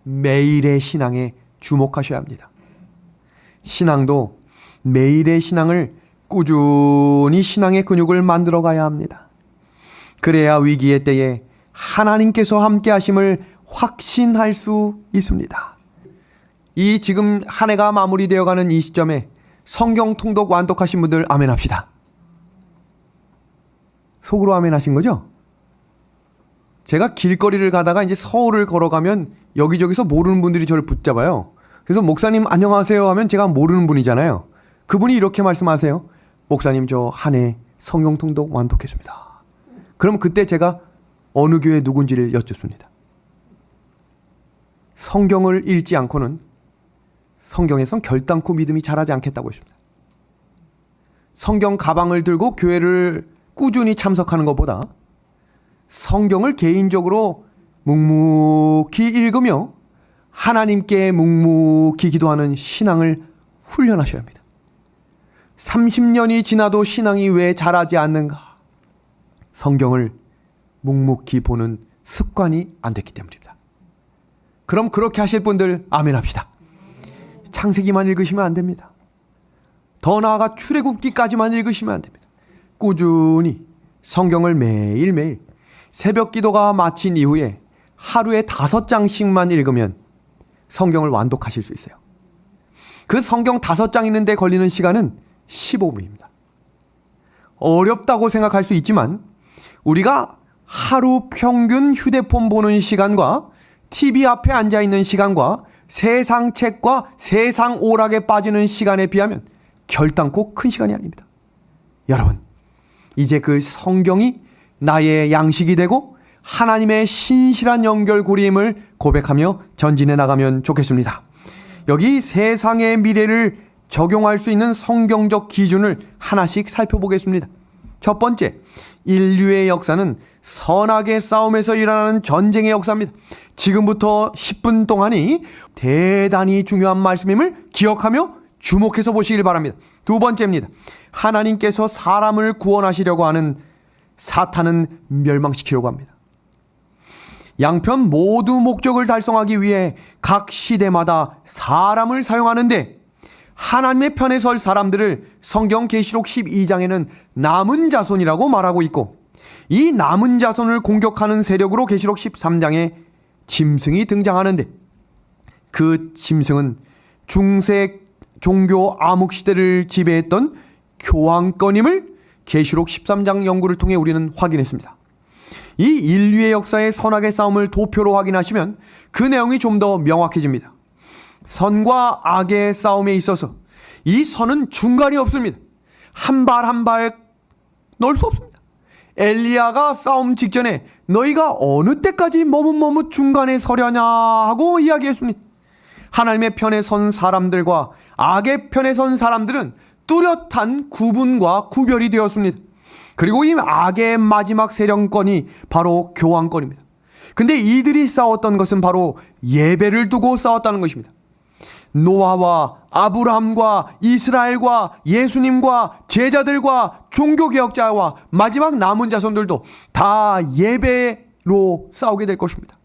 매일의 신앙에 주목하셔야 합니다. 신앙도 매일의 신앙을 꾸준히 신앙의 근육을 만들어 가야 합니다. 그래야 위기의 때에 하나님께서 함께 하심을 확신할 수 있습니다. 이 지금 한 해가 마무리되어 가는 이 시점에 성경 통독 완독하신 분들 아멘 합시다. 속으로 아멘 하신 거죠? 제가 길거리를 가다가 이제 서울을 걸어가면 여기저기서 모르는 분들이 저를 붙잡아요. 그래서 목사님 안녕하세요 하면 제가 모르는 분이잖아요. 그분이 이렇게 말씀하세요. 목사님 저 한 해 성경 통독 완독했습니다. 그럼 그때 제가 어느 교회 누군지를 여쭙습니다. 성경을 읽지 않고는 성경에선 결단코 믿음이 자라지 않겠다고 했습니다. 성경 가방을 들고 교회를 꾸준히 참석하는 것보다 성경을 개인적으로 묵묵히 읽으며 하나님께 묵묵히 기도하는 신앙을 훈련하셔야 합니다. 30년이 지나도 신앙이 왜 자라지 않는가? 성경을 묵묵히 보는 습관이 안 됐기 때문입니다. 그럼 그렇게 하실 분들 아멘 합시다. 창세기만 읽으시면 안 됩니다. 더 나아가 출애굽기까지만 읽으시면 안 됩니다. 꾸준히 성경을 매일매일 새벽 기도가 마친 이후에 하루에 5장씩만 읽으면 성경을 완독하실 수 있어요. 그 성경 5장 읽는데 걸리는 시간은 15분입니다. 어렵다고 생각할 수 있지만 우리가 하루 평균 휴대폰 보는 시간과 TV 앞에 앉아있는 시간과 세상 책과 세상 오락에 빠지는 시간에 비하면 결단코 큰 시간이 아닙니다. 여러분, 이제 그 성경이 나의 양식이 되고 하나님의 신실한 연결고리임을 고백하며 전진해 나가면 좋겠습니다. 여기 세상의 미래를 적용할 수 있는 성경적 기준을 하나씩 살펴보겠습니다. 첫 번째, 인류의 역사는 선악의 싸움에서 일어나는 전쟁의 역사입니다. 지금부터 10분 동안이 대단히 중요한 말씀임을 기억하며 주목해서 보시길 바랍니다. 두 번째입니다. 하나님께서 사람을 구원하시려고 하는 사탄은 멸망시키려고 합니다. 양편 모두 목적을 달성하기 위해 각 시대마다 사람을 사용하는데 하나님의 편에 설 사람들을 성경 계시록 12장에는 남은 자손이라고 말하고 있고 이 남은 자손을 공격하는 세력으로 계시록 13장에 짐승이 등장하는데 그 짐승은 중세 종교 암흑시대를 지배했던 교황권임을 계시록 13장 연구를 통해 우리는 확인했습니다. 이 인류의 역사의 선악의 싸움을 도표로 확인하시면 그 내용이 좀 더 명확해집니다. 선과 악의 싸움에 있어서 이 선은 중간이 없습니다. 한 발 한 발 넣을 수 없습니다. 엘리야가 싸움 직전에 너희가 어느 때까지 머뭇머뭇 중간에 서려냐 하고 이야기했습니다. 하나님의 편에 선 사람들과 악의 편에 선 사람들은 뚜렷한 구분과 구별이 되었습니다. 그리고 이 악의 마지막 세력권이 바로 교황권입니다. 근데 이들이 싸웠던 것은 바로 예배를 두고 싸웠다는 것입니다. 노아와 아브라함과 이스라엘과 예수님과 제자들과 종교개혁자와 마지막 남은 자손들도 다 예배로 싸우게 될 것입니다.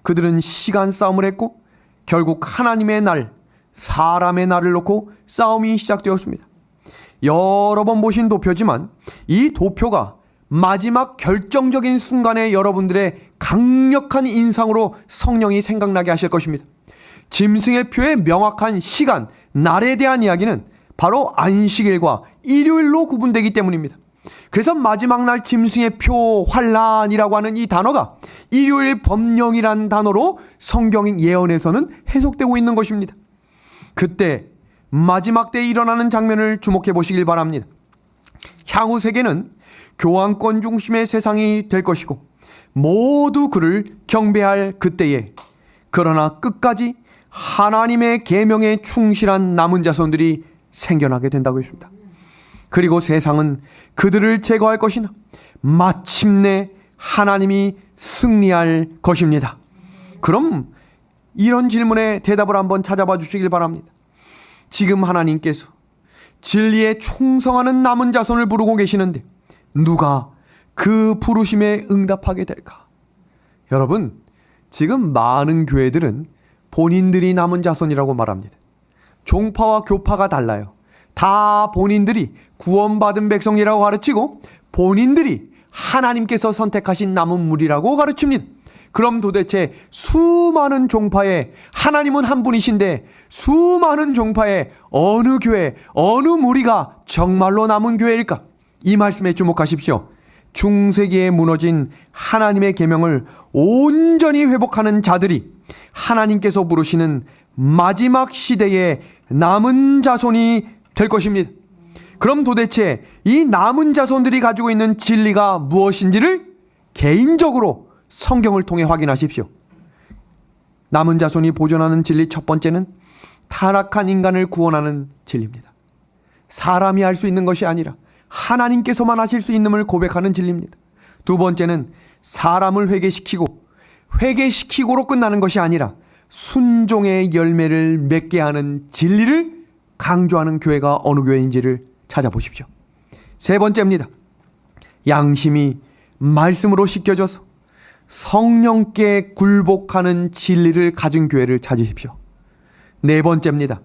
그들은 시간 싸움을 했고 결국 하나님의 날 사람의 날을 놓고 싸움이 시작되었습니다. 여러 번 보신 도표지만 이 도표가 마지막 결정적인 순간에 여러분들의 강력한 인상으로 성령이 생각나게 하실 것입니다. 짐승의 표의 명확한 시간, 날에 대한 이야기는 바로 안식일과 일요일로 구분되기 때문입니다. 그래서 마지막 날 짐승의 표 환란이라고 하는 이 단어가 일요일 법령이란 단어로 성경 예언에서는 해석되고 있는 것입니다. 그때 마지막 때에 일어나는 장면을 주목해 보시길 바랍니다. 향후 세계는 교황권 중심의 세상이 될 것이고 모두 그를 경배할 그때에, 그러나 끝까지 하나님의 계명에 충실한 남은 자손들이 생겨나게 된다고 했습니다. 그리고 세상은 그들을 제거할 것이나 마침내 하나님이 승리할 것입니다. 그럼 이런 질문에 대답을 한번 찾아봐 주시길 바랍니다. 지금 하나님께서 진리에 충성하는 남은 자손을 부르고 계시는데 누가 그 부르심에 응답하게 될까? 여러분, 지금 많은 교회들은 본인들이 남은 자손이라고 말합니다. 종파와 교파가 달라요. 다 본인들이 구원받은 백성이라고 가르치고 본인들이 하나님께서 선택하신 남은 무리라고 가르칩니다. 그럼 도대체 수많은 종파에 하나님은 한 분이신데 수많은 종파에 어느 교회, 어느 무리가 정말로 남은 교회일까? 이 말씀에 주목하십시오. 중세기에 무너진 하나님의 계명을 온전히 회복하는 자들이 하나님께서 부르시는 마지막 시대의 남은 자손이 될 것입니다. 그럼 도대체 이 남은 자손들이 가지고 있는 진리가 무엇인지를 개인적으로 성경을 통해 확인하십시오. 남은 자손이 보존하는 진리 첫 번째는 타락한 인간을 구원하는 진리입니다. 사람이 할 수 있는 것이 아니라 하나님께서만 하실 수 있음을 고백하는 진리입니다. 두 번째는 사람을 회개시키고로 끝나는 것이 아니라 순종의 열매를 맺게 하는 진리를 강조하는 교회가 어느 교회인지를 찾아보십시오. 세 번째입니다. 양심이 말씀으로 씻겨져서 성령께 굴복하는 진리를 가진 교회를 찾으십시오. 네 번째입니다.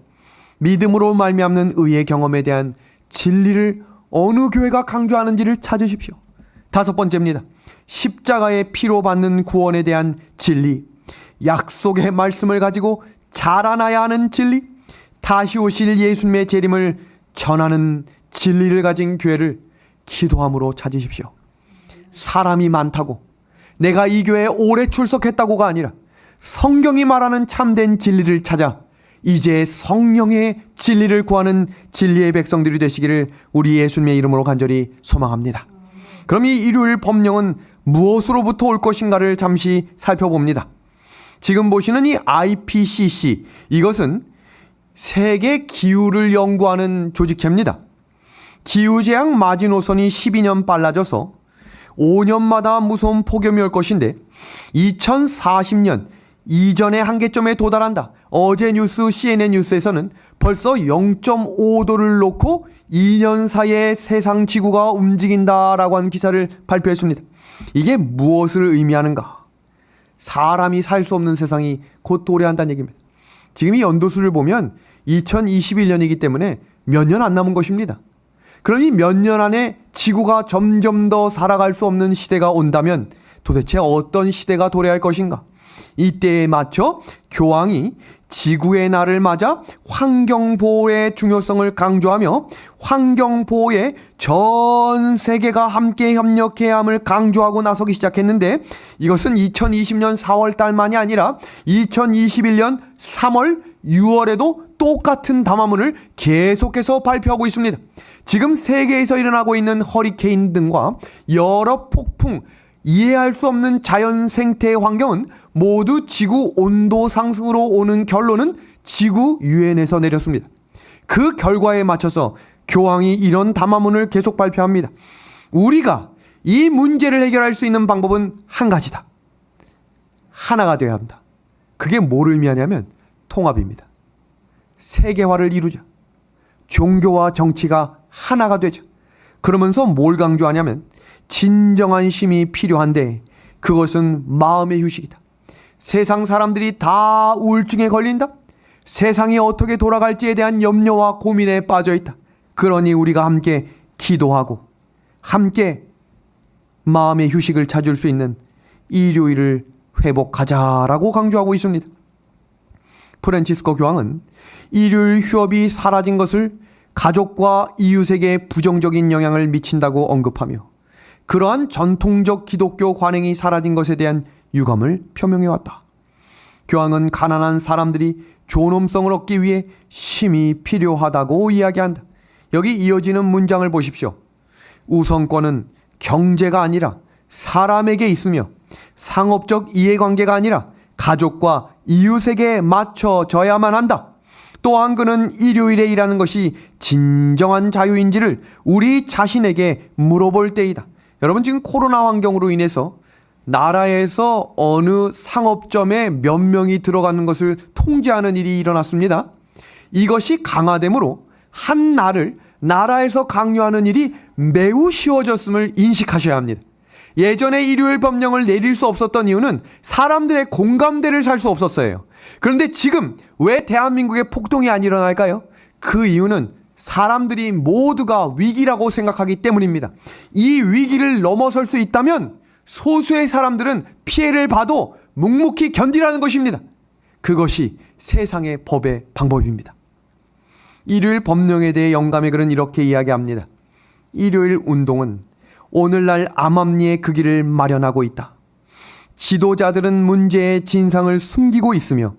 믿음으로 말미암는 의의 경험에 대한 진리를 어느 교회가 강조하는지를 찾으십시오. 다섯 번째입니다. 십자가의 피로 받는 구원에 대한 진리, 약속의 말씀을 가지고 자라나야 하는 진리, 다시 오실 예수님의 재림을 전하는 진리를 가진 교회를 기도함으로 찾으십시오. 사람이 많다고 내가 이 교회에 오래 출석했다고가 아니라 성경이 말하는 참된 진리를 찾아 이제 성령의 진리를 구하는 진리의 백성들이 되시기를 우리 예수님의 이름으로 간절히 소망합니다. 그럼 이 일요일 법령은 무엇으로부터 올 것인가를 잠시 살펴봅니다. 지금 보시는 이 IPCC, 이것은 세계 기후를 연구하는 조직체입니다. 기후재앙 마지노선이 12년 빨라져서 5년마다 무서운 폭염이 올 것인데 2040년 이전의 한계점에 도달한다. 어제 뉴스 CNN 뉴스에서는 벌써 0.5도를 놓고 2년 사이에 세상 지구가 움직인다라고 한 기사를 발표했습니다. 이게 무엇을 의미하는가? 사람이 살 수 없는 세상이 곧 도래한다는 얘기입니다. 지금 이 연도수를 보면 2021년이기 때문에 몇 년 안 남은 것입니다. 그러니 몇 년 안에 지구가 점점 더 살아갈 수 없는 시대가 온다면 도대체 어떤 시대가 도래할 것인가? 이때에 맞춰 교황이 지구의 날을 맞아 환경보호의 중요성을 강조하며 환경보호에 전 세계가 함께 협력해야 함을 강조하고 나서기 시작했는데 이것은 2020년 4월 달만이 아니라 2021년 3월, 6월에도 똑같은 담화문을 계속해서 발표하고 있습니다. 지금 세계에서 일어나고 있는 허리케인 등과 여러 폭풍, 이해할 수 없는 자연 생태의 환경은 모두 지구 온도 상승으로 오는 결론은 지구 유엔에서 내렸습니다. 그 결과에 맞춰서 교황이 이런 담화문을 계속 발표합니다. 우리가 이 문제를 해결할 수 있는 방법은 한 가지다. 하나가 되어야 한다. 그게 뭘 의미하냐면 통합입니다. 세계화를 이루자. 종교와 정치가 하나가 되자. 그러면서 뭘 강조하냐면 진정한 쉼이 필요한데 그것은 마음의 휴식이다. 세상 사람들이 다 우울증에 걸린다? 세상이 어떻게 돌아갈지에 대한 염려와 고민에 빠져 있다. 그러니 우리가 함께 기도하고 함께 마음의 휴식을 찾을 수 있는 일요일을 회복하자라고 강조하고 있습니다. 프란치스코 교황은 일요일 휴업이 사라진 것을 가족과 이웃에게 부정적인 영향을 미친다고 언급하며 그러한 전통적 기독교 관행이 사라진 것에 대한 유감을 표명해왔다. 교황은 가난한 사람들이 존엄성을 얻기 위해 쉼이 필요하다고 이야기한다. 여기 이어지는 문장을 보십시오. 우선권은 경제가 아니라 사람에게 있으며 상업적 이해관계가 아니라 가족과 이웃에게 맞춰져야만 한다. 또한 그는 일요일에 일하는 것이 진정한 자유인지를 우리 자신에게 물어볼 때이다. 여러분, 지금 코로나 환경으로 인해서 나라에서 어느 상업점에 몇 명이 들어가는 것을 통제하는 일이 일어났습니다. 이것이 강화되므로 한 날을 나라에서 강요하는 일이 매우 쉬워졌음을 인식하셔야 합니다. 예전에 일요일 법령을 내릴 수 없었던 이유는 사람들의 공감대를 살 수 없었어요. 그런데 지금 왜 대한민국에 폭동이 안 일어날까요? 그 이유는 사람들이 모두가 위기라고 생각하기 때문입니다. 이 위기를 넘어설 수 있다면 소수의 사람들은 피해를 봐도 묵묵히 견디라는 것입니다. 그것이 세상의 법의 방법입니다. 일요일 법령에 대해 영감의 글은 이렇게 이야기합니다. 일요일 운동은 오늘날 암암리의 그 길을 마련하고 있다. 지도자들은 문제의 진상을 숨기고 있으며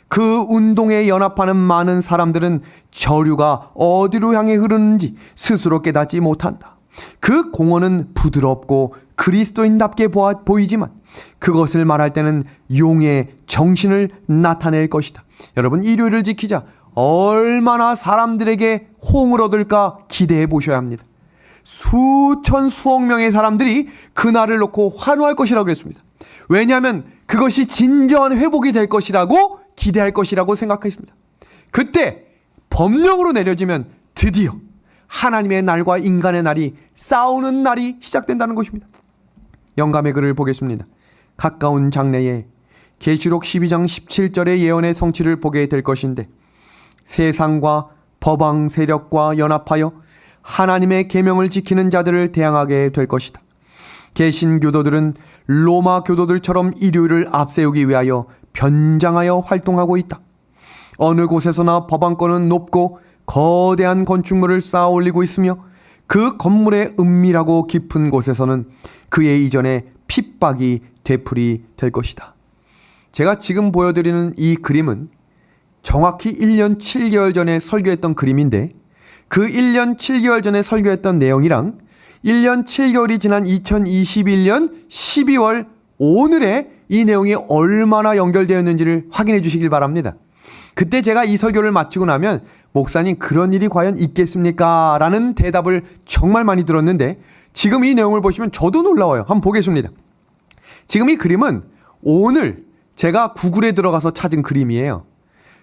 그 운동에 연합하는 많은 사람들은 저류가 어디로 향해 흐르는지 스스로 깨닫지 못한다. 그 공헌은 부드럽고 그리스도인답게 보이지만 그것을 말할 때는 용의 정신을 나타낼 것이다. 여러분, 일요일을 지키자 얼마나 사람들에게 호응을 얻을까 기대해 보셔야 합니다. 수천 수억 명의 사람들이 그날을 놓고 환호할 것이라고 그랬습니다. 왜냐하면 그것이 진정한 회복이 될 것이라고 기대할 것이라고 생각했습니다. 그때 법령으로 내려지면 드디어 하나님의 날과 인간의 날이 싸우는 날이 시작된다는 것입니다. 영감의 글을 보겠습니다. 가까운 장래에 계시록 12장 17절의 예언의 성취를 보게 될 것인데 세상과 법왕 세력과 연합하여 하나님의 계명을 지키는 자들을 대항하게 될 것이다. 개신교도들은 로마 교도들처럼 일요일을 앞세우기 위하여 변장하여 활동하고 있다. 어느 곳에서나 법안권은 높고 거대한 건축물을 쌓아 올리고 있으며 그 건물의 은밀하고 깊은 곳에서는 그의 이전에 핍박이 되풀이 될 것이다. 제가 지금 보여드리는 이 그림은 정확히 1년 7개월 전에 설교했던 그림인데 그 1년 7개월 전에 설교했던 내용이랑 1년 7개월이 지난 2021년 12월 오늘의 이 내용이 얼마나 연결되었는지를 확인해 주시길 바랍니다. 그때 제가 이 설교를 마치고 나면 목사님, 그런 일이 과연 있겠습니까? 라는 대답을 정말 많이 들었는데 지금 이 내용을 보시면 저도 놀라워요. 한번 보겠습니다. 지금 이 그림은 오늘 제가 구글에 들어가서 찾은 그림이에요.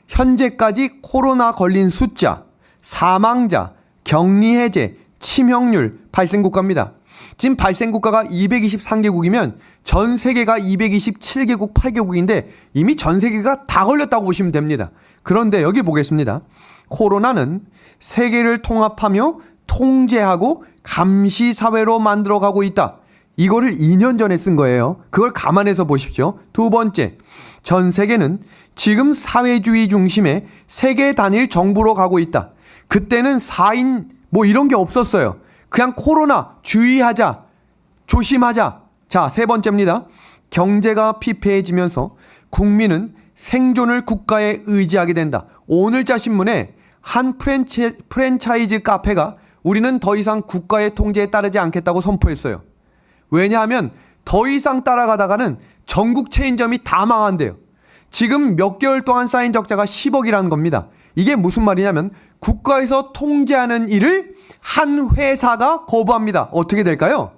현재까지 코로나 걸린 숫자, 사망자, 격리 해제, 치명률, 발생국가입니다. 지금 발생국가가 223개국이면 전 세계가 227개국 8개국인데 이미 전 세계가 다 걸렸다고 보시면 됩니다. 그런데 여기 보겠습니다. 코로나는 세계를 통합하며 통제하고 감시 사회로 만들어가고 있다. 이거를 2년 전에 쓴 거예요. 그걸 감안해서 보십시오. 두 번째, 전 세계는 지금 사회주의 중심의 세계 단일 정부로 가고 있다. 그때는 4인 뭐 이런 게 없었어요. 그냥 코로나 주의하자, 조심하자. 자, 세 번째입니다. 경제가 피폐해지면서 국민은 생존을 국가에 의지하게 된다. 오늘자 신문에 한 프랜차이즈 카페가 우리는 더 이상 국가의 통제에 따르지 않겠다고 선포했어요. 왜냐하면 더 이상 따라가다가는 전국 체인점이 다 망한대요. 지금 몇 개월 동안 쌓인 적자가 10억이라는 겁니다. 이게 무슨 말이냐면 국가에서 통제하는 일을 한 회사가 거부합니다. 어떻게 될까요?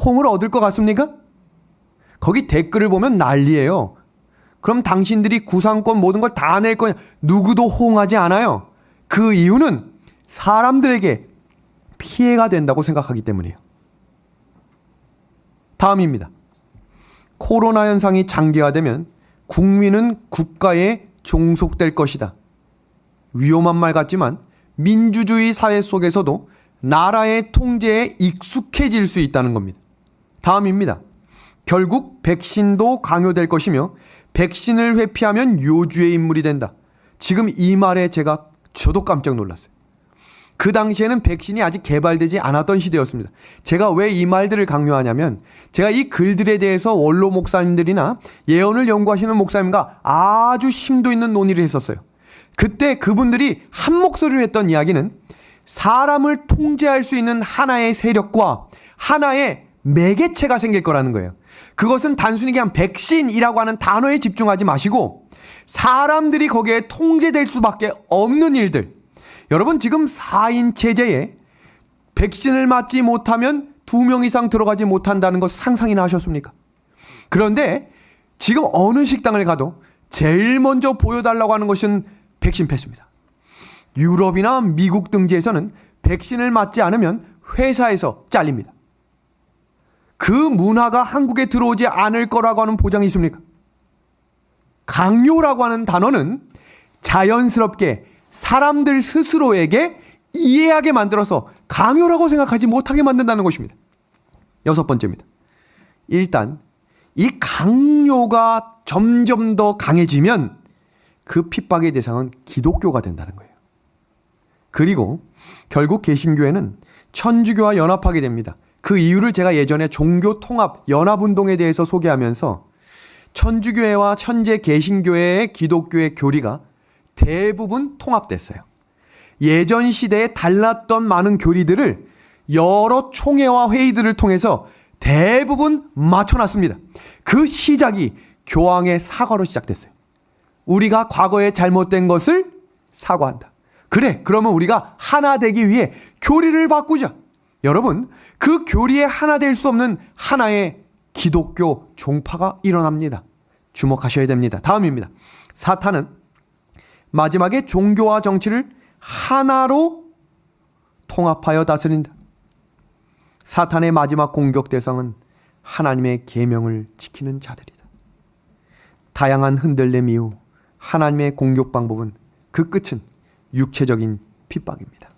홍을 얻을 것 같습니까? 거기 댓글을 보면 난리예요. 그럼 당신들이 구상권 모든 걸 다 낼 거냐? 누구도 호응하지 않아요. 그 이유는 사람들에게 피해가 된다고 생각하기 때문이에요. 다음입니다. 코로나 현상이 장기화되면 국민은 국가의 종속될 것이다. 위험한 말 같지만 민주주의 사회 속에서도 나라의 통제에 익숙해질 수 있다는 겁니다. 다음입니다. 결국 백신도 강요될 것이며 백신을 회피하면 요주의 인물이 된다. 지금 이 말에 저도 깜짝 놀랐어요. 그 당시에는 백신이 아직 개발되지 않았던 시대였습니다. 제가 왜 이 말들을 강요하냐면 제가 이 글들에 대해서 원로 목사님들이나 예언을 연구하시는 목사님과 아주 심도 있는 논의를 했었어요. 그때 그분들이 한 목소리로 했던 이야기는 사람을 통제할 수 있는 하나의 세력과 하나의 매개체가 생길 거라는 거예요. 그것은 단순히 그냥 백신이라고 하는 단어에 집중하지 마시고 사람들이 거기에 통제될 수밖에 없는 일들. 여러분, 지금 4인 체제에 백신을 맞지 못하면 2명 이상 들어가지 못한다는 것 상상이나 하셨습니까? 그런데 지금 어느 식당을 가도 제일 먼저 보여달라고 하는 것은 백신 패스입니다. 유럽이나 미국 등지에서는 백신을 맞지 않으면 회사에서 잘립니다. 그 문화가 한국에 들어오지 않을 거라고 하는 보장이 있습니까? 강요라고 하는 단어는 자연스럽게 사람들 스스로에게 이해하게 만들어서 강요라고 생각하지 못하게 만든다는 것입니다. 6번째입니다. 일단 이 강요가 점점 더 강해지면 그 핍박의 대상은 기독교가 된다는 거예요. 그리고 결국 개신교회는 천주교와 연합하게 됩니다. 그 이유를 제가 예전에 종교통합 연합운동에 대해서 소개하면서 천주교회와 현재 개신교회의 기독교의 교리가 대부분 통합됐어요. 예전 시대에 달랐던 많은 교리들을 여러 총회와 회의들을 통해서 대부분 맞춰놨습니다. 그 시작이 교황의 사과로 시작됐어요. 우리가 과거에 잘못된 것을 사과한다. 그래, 그러면 우리가 하나 되기 위해 교리를 바꾸자. 여러분, 그 교리에 하나 될 수 없는 하나의 기독교 종파가 일어납니다. 주목하셔야 됩니다. 다음입니다. 사탄은 마지막에 종교와 정치를 하나로 통합하여 다스린다. 사탄의 마지막 공격 대상은 하나님의 계명을 지키는 자들이다. 다양한 흔들림 이후 하나님의 공격 방법은 그 끝은 육체적인 핍박입니다.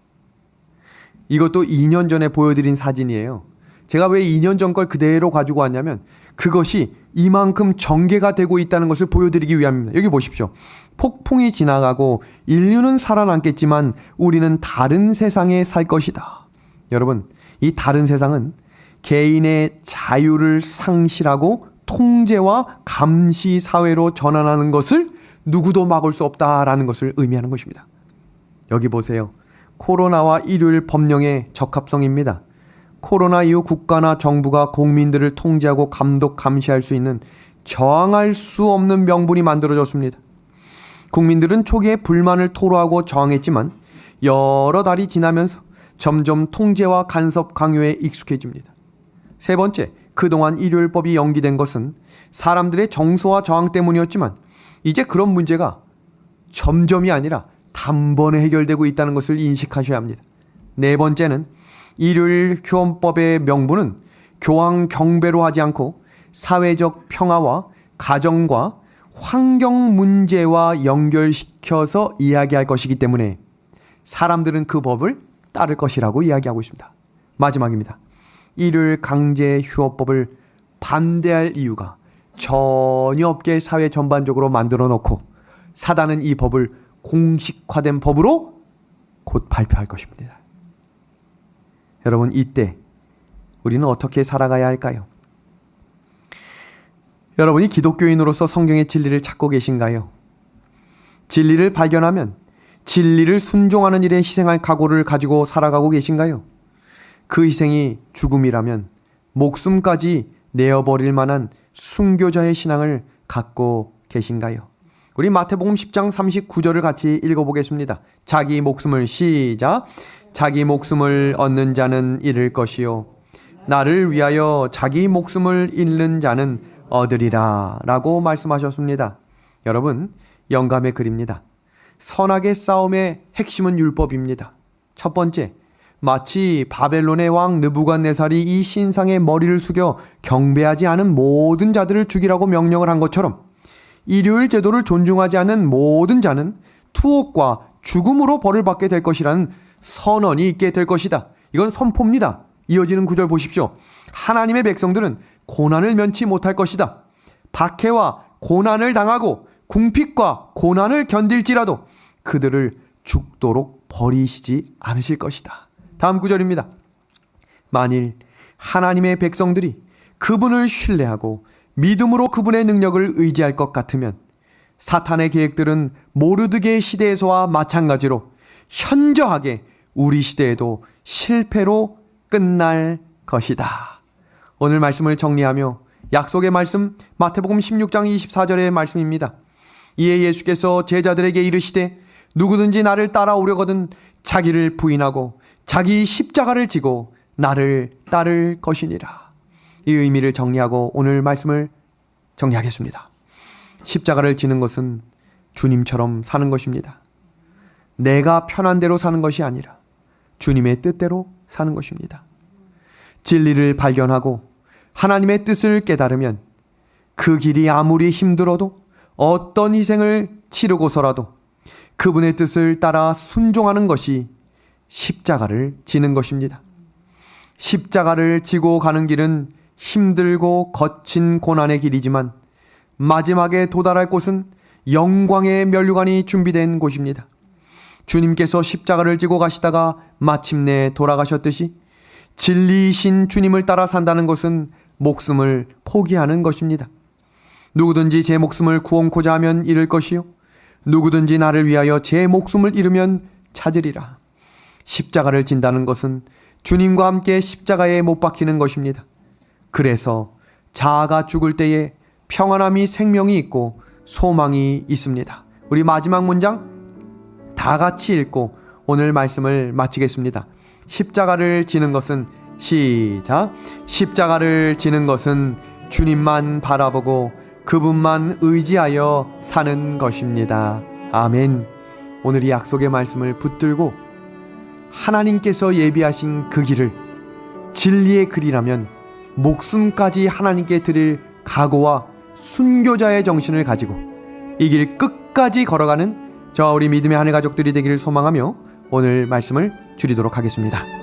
이것도 2년 전에 보여드린 사진이에요. 제가 왜 2년 전 걸 그대로 가지고 왔냐면 그것이 이만큼 전개가 되고 있다는 것을 보여드리기 위함입니다. 여기 보십시오. 폭풍이 지나가고 인류는 살아남겠지만 우리는 다른 세상에 살 것이다. 여러분, 이 다른 세상은 개인의 자유를 상실하고 통제와 감시 사회로 전환하는 것을 누구도 막을 수 없다라는 것을 의미하는 것입니다. 여기 보세요. 코로나와 일요일 법령의 적합성입니다. 코로나 이후 국가나 정부가 국민들을 통제하고 감독, 감시할 수 있는 저항할 수 없는 명분이 만들어졌습니다. 국민들은 초기에 불만을 토로하고 저항했지만 여러 달이 지나면서 점점 통제와 간섭 강요에 익숙해집니다. 세 번째, 그동안 일요일법이 연기된 것은 사람들의 정서와 저항 때문이었지만 이제 그런 문제가 점점이 아니라 단번에 해결되고 있다는 것을 인식하셔야 합니다. 네 번째는 일요일 휴원법의 명분은 교황 경배로 하지 않고 사회적 평화와 가정과 환경 문제와 연결시켜서 이야기할 것이기 때문에 사람들은 그 법을 따를 것이라고 이야기하고 있습니다. 마지막입니다. 일요일 강제 휴업법을 반대할 이유가 전혀 없게 사회 전반적으로 만들어 놓고 사단은 이 법을 공식화된 법으로 곧 발표할 것입니다. 여러분, 이때 우리는 어떻게 살아가야 할까요? 여러분이 기독교인으로서 성경의 진리를 찾고 계신가요? 진리를 발견하면 진리를 순종하는 일에 희생할 각오를 가지고 살아가고 계신가요? 그 희생이 죽음이라면 목숨까지 내어버릴 만한 순교자의 신앙을 갖고 계신가요? 우리 마태복음 10장 39절을 같이 읽어보겠습니다. 자기 목숨을 시작. 자기 목숨을 얻는 자는 잃을 것이요 나를 위하여 자기 목숨을 잃는 자는 얻으리라 라고 말씀하셨습니다. 여러분, 영감의 글입니다. 선악의 싸움의 핵심은 율법입니다. 첫 번째, 마치 바벨론의 왕 느부갓네살이 이 신상의 머리를 숙여 경배하지 않은 모든 자들을 죽이라고 명령을 한 것처럼 일요일 제도를 존중하지 않는 모든 자는 투옥과 죽음으로 벌을 받게 될 것이라는 선언이 있게 될 것이다. 이건 선포입니다. 이어지는 구절 보십시오. 하나님의 백성들은 고난을 면치 못할 것이다. 박해와 고난을 당하고 궁핍과 고난을 견딜지라도 그들을 죽도록 버리시지 않으실 것이다. 다음 구절입니다. 만일 하나님의 백성들이 그분을 신뢰하고 믿음으로 그분의 능력을 의지할 것 같으면 사탄의 계획들은 모르드게의 시대에서와 마찬가지로 현저하게 우리 시대에도 실패로 끝날 것이다. 오늘 말씀을 정리하며 약속의 말씀 마태복음 16장 24절의 말씀입니다. 이에 예수께서 제자들에게 이르시되 누구든지 나를 따라오려거든 자기를 부인하고 자기 십자가를 지고 나를 따를 것이니라. 이 의미를 정리하고 오늘 말씀을 정리하겠습니다. 십자가를 지는 것은 주님처럼 사는 것입니다. 내가 편한 대로 사는 것이 아니라 주님의 뜻대로 사는 것입니다. 진리를 발견하고 하나님의 뜻을 깨달으면 그 길이 아무리 힘들어도 어떤 희생을 치르고서라도 그분의 뜻을 따라 순종하는 것이 십자가를 지는 것입니다. 십자가를 지고 가는 길은 힘들고 거친 고난의 길이지만 마지막에 도달할 곳은 영광의 면류관이 준비된 곳입니다. 주님께서 십자가를 지고 가시다가 마침내 돌아가셨듯이 진리이신 주님을 따라 산다는 것은 목숨을 포기하는 것입니다. 누구든지 제 목숨을 구원코자 하면 잃을 것이요 누구든지 나를 위하여 제 목숨을 잃으면 찾으리라. 십자가를 진다는 것은 주님과 함께 십자가에 못 박히는 것입니다. 그래서 자아가 죽을 때에 평안함이 생명이 있고 소망이 있습니다. 우리 마지막 문장 다 같이 읽고 오늘 말씀을 마치겠습니다. 십자가를 지는 것은 시작. 십자가를 지는 것은 주님만 바라보고 그분만 의지하여 사는 것입니다. 아멘. 오늘 이 약속의 말씀을 붙들고 하나님께서 예비하신 그 길을 진리의 길이라면 목숨까지 하나님께 드릴 각오와 순교자의 정신을 가지고 이 길 끝까지 걸어가는 저와 우리 믿음의 하늘 가족들이 되기를 소망하며 오늘 말씀을 줄이도록 하겠습니다.